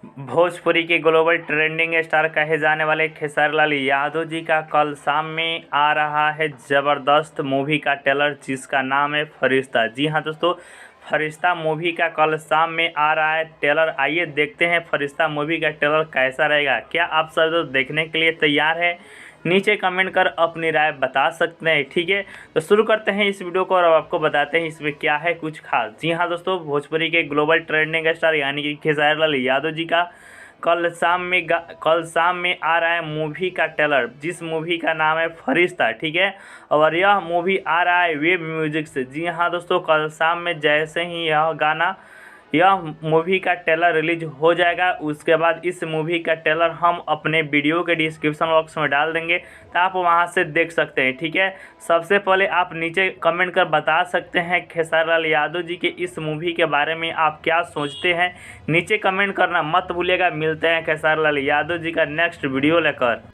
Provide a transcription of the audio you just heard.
भोजपुरी के global trending star कहे जाने वाले खेसारी लाल यादव जी का कल शाम में आ रहा है ज़बरदस्त मूवी का ट्रेलर, जिसका नाम है फरिश्ता। जी हाँ दोस्तों, फरिश्ता मूवी का कल शाम में आ रहा है ट्रेलर। आइए देखते हैं फरिश्ता मूवी का ट्रेलर कैसा रहेगा। क्या आप सब दोस्त देखने के लिए तैयार है? नीचे कमेंट कर अपनी राय बता सकते हैं। ठीक है, तो शुरू करते हैं इस वीडियो को और आपको बताते हैं इसमें क्या है कुछ खास। जी हाँ दोस्तों, भोजपुरी के ग्लोबल ट्रेंडिंग स्टार यानी कि खेसारी लाल यादव जी का कल शाम में आ रहा है मूवी का ट्रेलर, जिस मूवी का नाम है फरिश्ता। ठीक है, और यह मूवी आ रहा है वेब म्यूजिक से। जी हाँ दोस्तों, कल शाम में जैसे ही यह मूवी का ट्रेलर रिलीज हो जाएगा, उसके बाद इस मूवी का ट्रेलर हम अपने वीडियो के डिस्क्रिप्शन बॉक्स में डाल देंगे, तो आप वहां से देख सकते हैं। ठीक है, सबसे पहले आप नीचे कमेंट कर बता सकते हैं खेसारी लाल यादव जी के इस मूवी के बारे में आप क्या सोचते हैं। नीचे कमेंट करना मत भूलिएगा। मिलते हैं खेसारी लाल यादव जी का नेक्स्ट वीडियो लेकर।